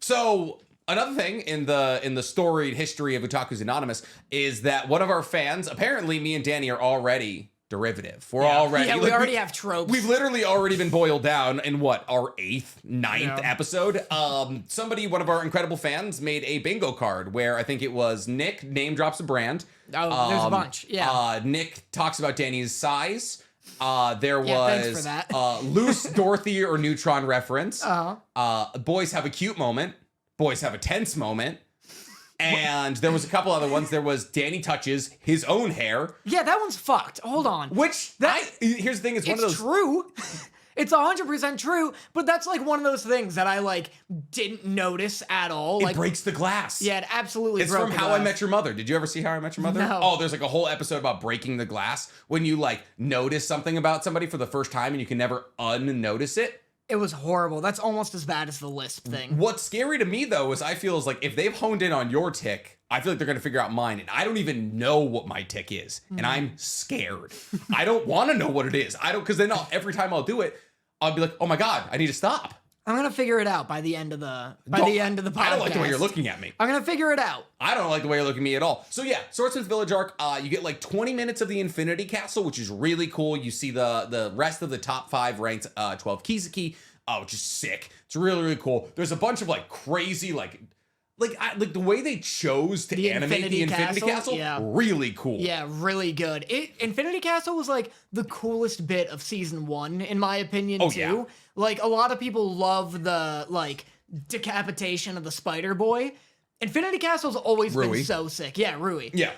So another thing in the storied history of Otakus Anonymous is that one of our fans, apparently me and Danny are already derivative. We're already... Yeah, we already have tropes. We've literally already been boiled down in what, our 8th, 9th episode? One of our incredible fans made a bingo card where I think it was Nick name drops a brand. Oh, there's a bunch. Yeah. Nick talks about Danny's size. There thanks was for that. loose Dorothy or Neutron reference. Boys have a cute moment. Boys have a tense moment. And there was a couple other ones. There was Danny touches his own hair. Yeah, that one's fucked. Hold on. Which, here's the thing, it's one of those... true. It's 100% true, but that's like one of those things that I like didn't notice at all. It breaks the glass. Yeah, it absolutely It's broke from the How glass. I Met Your Mother. Did you ever see How I Met Your Mother? No. Oh, there's like a whole episode about breaking the glass when you like notice something about somebody for the first time and you can never unnotice it. It was horrible. That's almost as bad as the lisp thing. What's scary to me, though, is I feel is like if they've honed in on your tick, I feel like they're going to figure out mine. And I don't even know what my tick is. And I'm scared. I don't want to know what it is. Because then every time I'll do it, I'll be like, oh my God, I need to stop. I'm going to figure it out by the end of the podcast. I don't like the way you're looking at me. I'm going to figure it out. I don't like the way you're looking at me at all. So yeah, Swordsmith Village arc, you get like 20 minutes of the Infinity Castle, which is really cool. You see the rest of the top 5 ranked 12 Kizuki. Which is sick. It's really, really cool. There's a bunch of like crazy, like the way they chose to animate the Infinity Castle, really cool. Yeah, really good. Infinity Castle was like the coolest bit of season 1, in my opinion, too. Yeah. Like a lot of people love the like decapitation of the Spider Boy. Infinity Castle's always been so sick. Yeah, Rui. Yeah.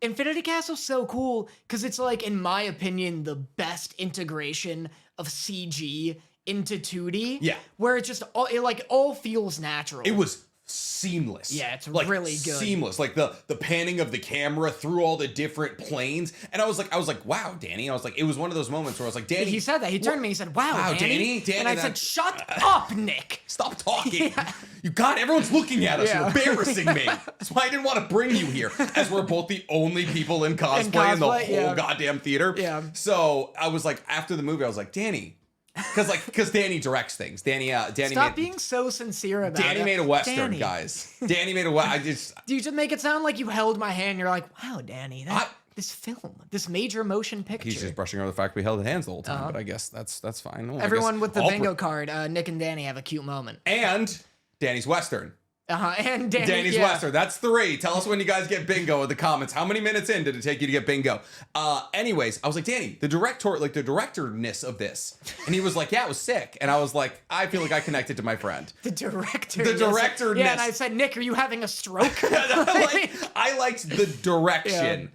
Infinity Castle's so cool because it's like, in my opinion, the best integration of CG into 2D. Yeah. Where it all feels natural. It was seamless. Yeah, it's like, really good. Seamless. Like the panning of the camera through all the different planes. And I was like, wow, Danny. I was like, it was one of those moments where I was like, Danny. He said that. He turned to me and he said, wow, Danny. And I said, shut up, Nick. Stop talking. Yeah. You got everyone's looking at us. You're embarrassing me. That's why I didn't want to bring you here, as we're both the only people in cosplay in the whole goddamn theater. Yeah. So I was like, after the movie, I was like, Danny. Because Danny directs things. Danny Stop being so sincere about it. Danny made a Western, guys. Danny made a Western. You just make it sound like you held my hand. You're like, wow, Danny, this film, this major motion picture. He's just brushing over the fact we held hands the whole time, but I guess that's fine. Well, everyone with the bingo card, Nick and Danny have a cute moment. And Danny's Western. And Danny's Western. That's 3. Tell us when you guys get bingo in the comments. How many minutes in did it take you to get bingo? Anyways, I was like, Danny, the directorness of this. And he was like, yeah, it was sick. And I was like, I feel like I connected to my friend. The director. Yeah, and I said, Nick, are you having a stroke? I liked the direction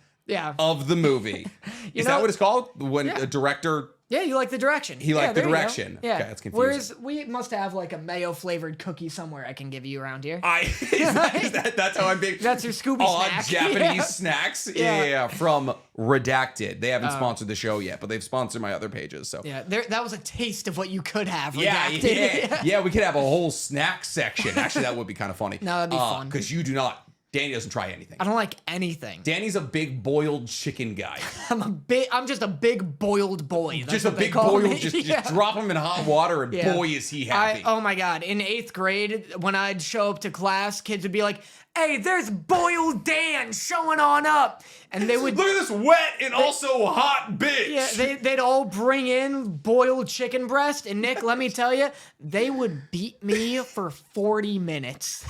of the movie. Is that what it's called? When a director... Yeah, you like the direction. He liked the direction. Yeah. Okay, that's confusing. Whereas we must have like a mayo-flavored cookie somewhere I can give you around here. That's how I'm being... That's your Scooby snack. Japanese snacks? Yeah, from Redacted. They haven't sponsored the show yet, but they've sponsored my other pages. So yeah, that was a taste of what you could have. Redacted. Yeah, we could have a whole snack section. Actually, that would be kind of funny. No, that'd be fun. Because you do not... Danny doesn't try anything. I don't like anything. Danny's a big boiled chicken guy. I'm just a big boiled boy. That's just a big boiled, just drop him in hot water and boy is he happy. Oh my God. In 8th grade, when I'd show up to class, kids would be like, hey, there's Boiled Dan showing on up. And they would... Look at this wet and also hot bitch. Yeah, they'd all bring in boiled chicken breast. And Nick, let me tell you, they would beat me for 40 minutes.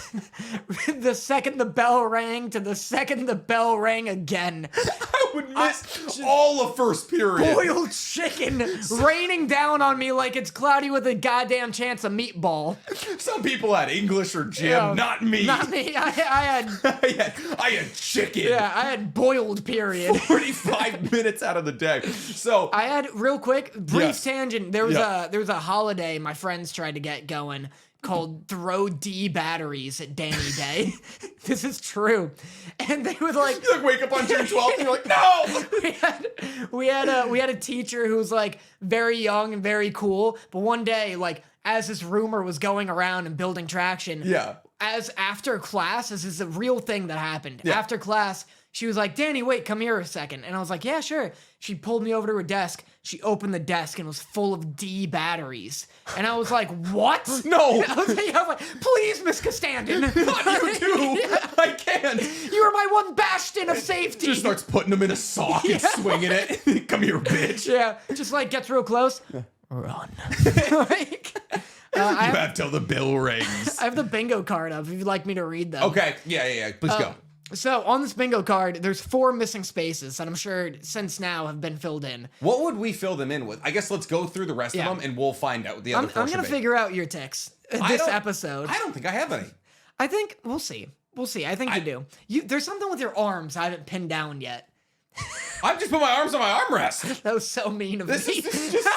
The second the bell rang to the second the bell rang again. I would miss all of first period. Boiled chicken raining down on me like it's cloudy with a goddamn chance of meatball. Some people had English or gym, not me. Not me. I had chicken. Yeah, I had boiled period. 45 minutes out of the day. So I had real quick brief tangent. There was a holiday my friends tried to get going called Throw D Batteries at Danny Day. This is true. And they would like... You wake up on June 12th and you're like, no! We had a teacher who was like very young and very cool. But one day, like as this rumor was going around and building traction, as after class, this is a real thing that happened. Yeah. After class, she was like, Danny, wait, come here a second. And I was like, yeah, sure. She pulled me over to her desk. She opened the desk and it was full of D batteries. And I was like, what? No. I was like, please, Miss Costandon. Not you too. Yeah. I can't. You are my one bastion of safety. Just starts putting them in a sock and swinging it. Come here, bitch. Yeah, just like gets real close. Run. Like, You have till the bell rings. I have the bingo card up if you'd like me to read them. Okay. Yeah. Please go. So on this bingo card, there's 4 missing spaces that I'm sure since now have been filled in. What would we fill them in with? I guess let's go through the rest of them and we'll find out what the other I'm gonna figure out your ticks this episode. I don't think I have any. I think we'll see. I think you do. There's something with your arms I haven't pinned down yet. I've just put my arms on my armrest. That was so mean of me. This is just...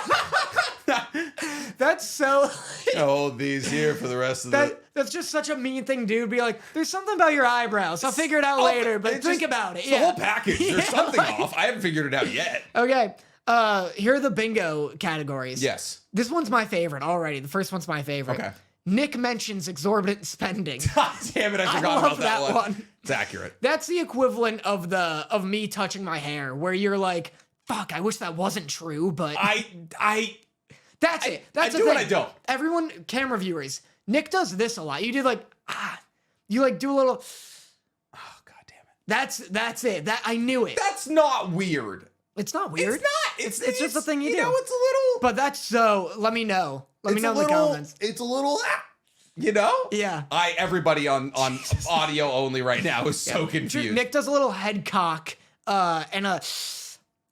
That's so. Hold these here for the rest of That's just such a mean thing, dude. Be like, there's something about your eyebrows. I'll figure it out later, but think about it. It's the whole package. There's something off. I haven't figured it out yet. Okay. Here are the bingo categories. Yes. This one's my favorite already. The first one's my favorite. Okay. Nick mentions exorbitant spending. God damn it, I forgot love about that that one. It's accurate. That's the equivalent of me touching my hair, where you're like, fuck, I wish that wasn't true, but that's it. That's I the do thing. and I don't. Everyone, camera viewers, Nick does this a lot. You do like, you like do a little. Oh, God damn it. That's it. That I knew it. That's not weird. It's not weird. It's not. It's just a thing you do. know, it's a little. But that's so. Let me know. Let me know in the comments. It's a little. You know? Yeah. Everybody on audio only right now is so confused. Nick does a little head cock and a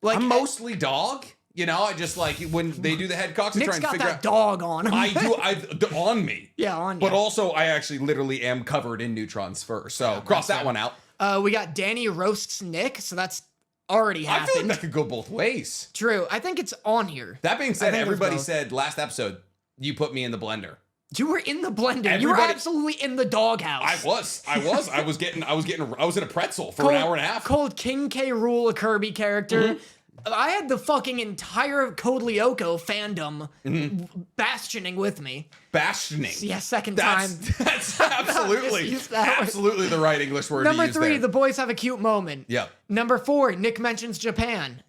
like. I'm mostly dog. You know, I just like when they do the head cocks and Nick's try and got figure that out. dog on him. I do. On me. Yeah, on you. But also, I actually literally am covered in Neutron's fur. So cross that one out. We got Danny roasts Nick, so that's already happened. I feel like that could go both ways. True. I think it's on here. That being said, everybody said last episode, you put me in the blender. You were in the blender. You were absolutely in the doghouse. I was. I was in a pretzel for an hour and a half. Called King K. Rool, a Kirby character. I had the fucking entire Code Lyoko fandom bastioning with me. Bastioning. Yeah, second time. That's absolutely the right English word Number to use 3, there. the boys have a cute moment. Yep. Number 4, Nick mentions Japan.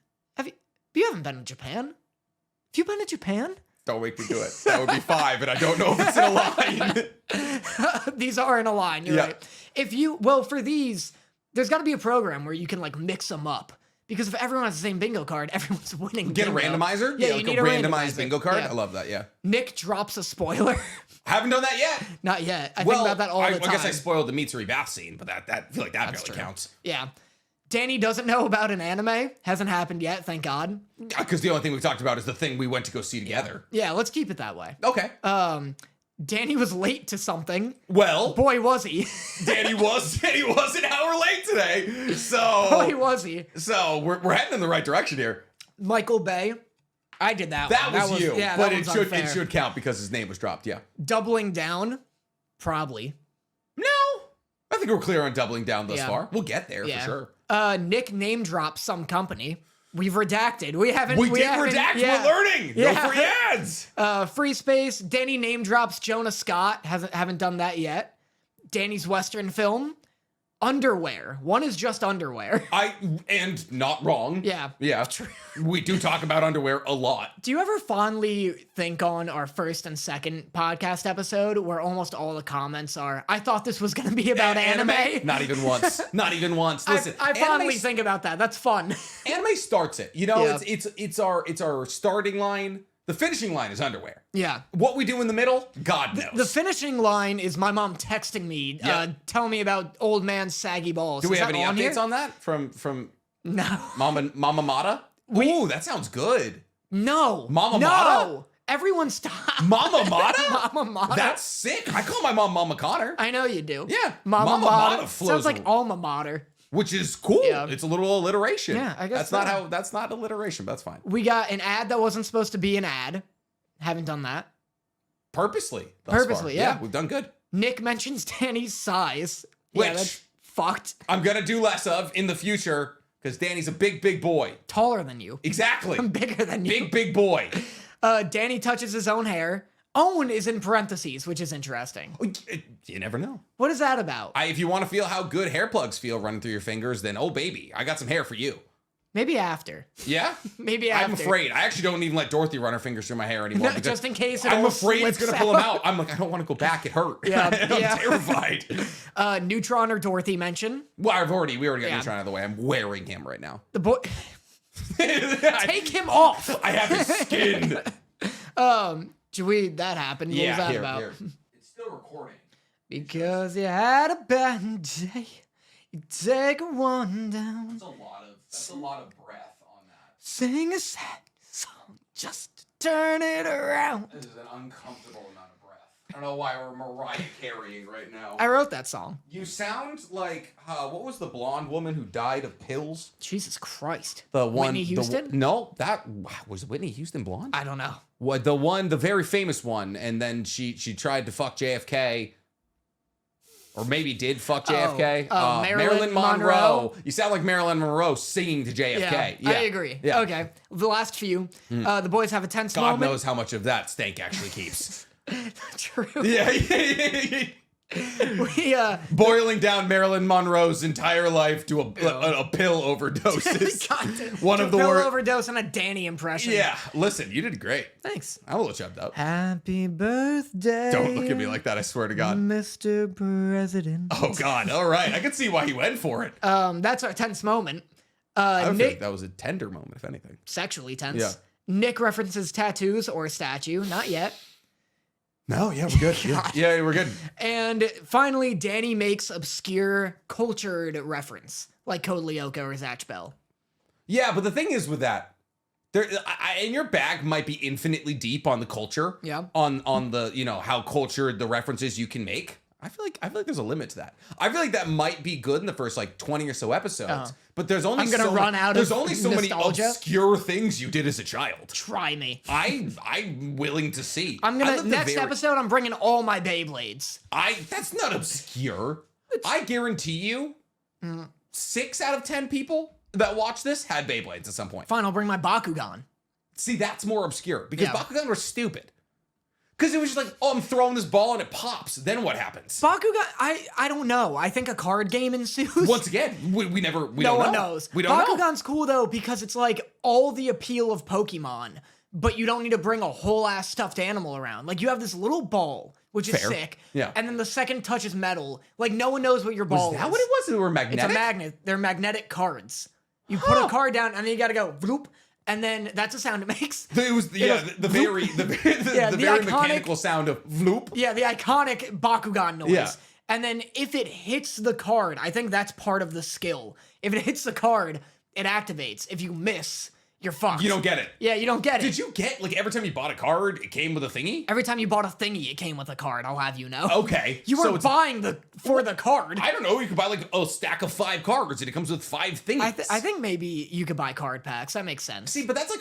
You haven't been to Japan? Have you been to Japan? Don't make me do it. That would be 5, and I don't know if it's in a line. These are in a line, you're right. For these, there's got to be a program where you can like mix them up. Because if everyone has the same bingo card, everyone's winning. Get bingo. a randomizer? Yeah, like you need a a randomized bingo card? Yeah. I love that, yeah. Nick drops a spoiler. Haven't done that yet. Not yet. I think about that all the time. I guess I spoiled the Mitsuri bath scene, but I feel like that barely counts. Yeah. Danny doesn't know about an anime. Hasn't happened yet, thank God. Because the only thing we've talked about is the thing we went to go see together. Yeah, let's keep it that way. Okay. Danny was late to something. Well, boy was he. Danny was an hour late today. So boy was he. So we're heading in the right direction here. Michael Bay. I did that. That was you. Yeah, but it should count because his name was dropped. Yeah. Doubling down, probably. No, I think we're clear on doubling down thus far. We'll get there for sure. Nick name drops some company. We've redacted. We haven't. We did redact. Yeah. We're learning. Yeah. No free ads. Free space. Danny name drops Jonah Scott. Haven't done that yet. Danny's Western film. Underwear. One is just underwear. And not wrong. Yeah. Yeah. We do talk about underwear a lot. Do you ever fondly think on our first and second podcast episode where almost all the comments are, I thought this was going to be about anime? Not even once. Not even once. Listen, I fondly think about that. That's fun. Anime starts it. You know, it's our starting line. The finishing line is underwear. Yeah. What we do in the middle, God knows. The finishing line is my mom texting me, telling me about old man's saggy balls. Do we have any updates on that from No. Mama Motta? Ooh, that sounds good. No. Mama no. Motta? Everyone stop. Mama Motta? Mama Motta? That's sick. I call my mom Mama Connor. I know you do. Yeah. Mama Motta flows sounds like alma mater. Which is cool. Yeah. It's a little alliteration. Yeah, I guess that's not alliteration, but that's fine. We got an ad that wasn't supposed to be an ad. Haven't done that. Purposely. Yeah. We've done good. Nick mentions Danny's size. Which that's fucked. I'm gonna do less of in the future because Danny's a big boy. Taller than you. Exactly. I'm bigger than you. Big boy. Danny touches his own hair. Own is in parentheses, which is interesting. You never know. What is that about? If you want to feel how good hair plugs feel running through your fingers, then oh baby, I got some hair for you. Maybe after. Yeah? Maybe after. I'm afraid. I actually don't even let Dorothy run her fingers through my hair anymore. No, just in case I'm afraid it's going to pull them out. I'm like, I don't want to go back. It hurt. Yeah, I'm terrified. Neutron or Dorothy mention. Well, we already got Neutron out of the way. I'm wearing him right now. The boy. Take him off. I have his skin. That happened. What was that about? Here. It's still recording. Because you had a bad day. You take one down. That's a lot of breath on that. Sing a sad song just to turn it around. This is an uncomfortable amount of breath. I don't know why we're Mariah carrying right now. I wrote that song. You sound like, what was the blonde woman who died of pills? Jesus Christ. The one. Whitney Houston? That was Whitney Houston blonde? I don't know. What, the very famous one, and then she tried to fuck JFK. Or maybe did fuck JFK. Marilyn Monroe. Monroe. You sound like Marilyn Monroe singing to JFK. Yeah, I agree. Yeah. Okay. The last few. The boys have a tense God moment. knows how much of that stank actually keeps. True. Yeah. We, boiling down Marilyn Monroe's entire life to a pill overdoses. One of the pill worst. overdose and a Danny impression. Yeah, listen, you did great. Thanks. I'm a little chubbed up. Happy birthday. Don't look at me like that, I swear to God. Mr. President. Oh God, all right. I can see why he went for it. That's our tense moment. I Nick, feel like that was a tender moment, if anything. sexually tense. Yeah. Nick references tattoos or a statue. Not yet. No, yeah, we're good. Yeah, we're good. And finally, Danny makes obscure, cultured reference, like Code Lyoko or Zatch Bell. Yeah, but the thing is with that, and your bag might be infinitely deep on the culture. Yeah. On the, how cultured the references you can make. I feel like there's a limit to that. I feel like that might be good in the first 20 or so episodes, but there's only there's only so many obscure things you did as a child. Try me. I'm willing to see. Next episode, I'm bringing all my Beyblades. That's not obscure. I guarantee you, 6 out of 10 people that watch this had Beyblades at some point. Fine, I'll bring my Bakugan. See, that's more obscure because Bakugan were stupid. Because it was just like, I'm throwing this ball and it pops. Then what happens? Bakugan, I don't know. I think a card game ensues. Once again, we don't know. No one knows. We don't know. Bakugan's cool though because it's like all the appeal of Pokemon, but you don't need to bring a whole ass stuffed animal around. Like you have this little ball, which is sick. Yeah. And then the second touches metal. Like no one knows what your ball is. Is that what it was? They were magnetic? It's a magnet. They're magnetic cards. You put a card down and then you gotta go bloop. And then that's the sound it makes. It was the very mechanical sound of vloop. Yeah, the iconic Bakugan noise. Yeah. And then if it hits the card, I think that's part of the skill. If it hits the card, it activates. If you miss, you're fucked. You don't get it. Yeah, you don't get it. Did you get, every time you bought a card, it came with a thingy? Every time you bought a thingy, it came with a card, I'll have you know. Okay. You weren't buying for the card. I don't know, you could buy a stack of 5 cards and it comes with 5 thingies. I think maybe you could buy card packs. That makes sense. See, but that's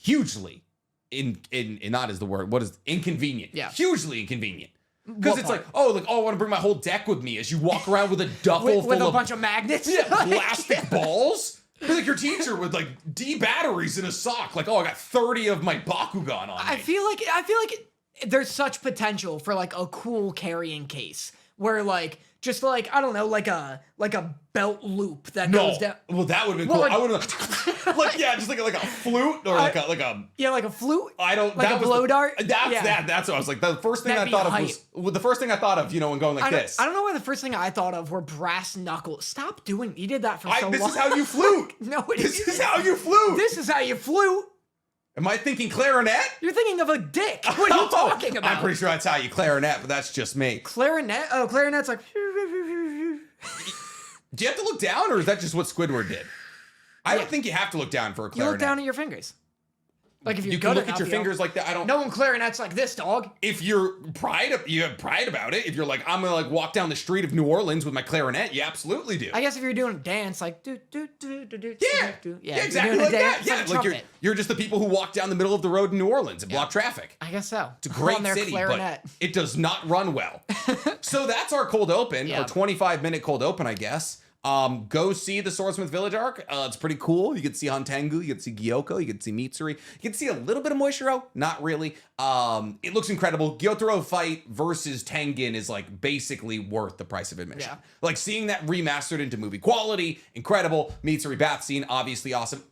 hugely not is the word. What is inconvenient? Yeah. Hugely inconvenient. Because it's I want to bring my whole deck with me as you walk around with a duffel with full a of bunch of magnets. Yeah, plastic balls. It's like your teacher with D batteries in a sock. I got 30 of my Bakugan on me. I feel like there's such potential for a cool carrying case where I don't know, like a belt loop that goes down. Well, that would have been cool. I would have just like a flute or like a flute. I don't like that a blow dart. That's what I was like. The first thing I thought of was the first thing I thought of, when going like this. I don't know why the first thing I thought of were brass knuckles. Stop doing. You did that for so long. This is how you flute. No, this is how you flute. This is how you flute. Am I thinking clarinet? You're thinking of a dick. What are you talking about? I'm pretty sure that's how you clarinet, but that's just me. Clarinet? Oh, clarinet's like... Do you have to look down, or is that just what Squidward did? I don't think you have to look down for a clarinet. You look down at your fingers. If you can look at your fingers like that. No one clarinets like this, dog. If you have pride about it. If you're like, I'm gonna walk down the street of New Orleans with my clarinet, you absolutely do. I guess if you're doing a dance, do. Yeah, exactly like that. Yeah, you're just the people who walk down the middle of the road in New Orleans and block traffic. I guess so. It's a great city, but it does not run well. So that's our cold open, our 25-minute cold open, I guess. Go see the Swordsmith Village arc. It's pretty cool. You can see Hantengu, you can see Gyoko, you can see Mitsuri, you can see a little bit of Moishiro, not really. It looks incredible. Gyotaro fight versus Tengen is like basically worth the price of admission. Yeah. Like seeing that remastered into movie quality, incredible. Mitsuri bath scene, obviously awesome.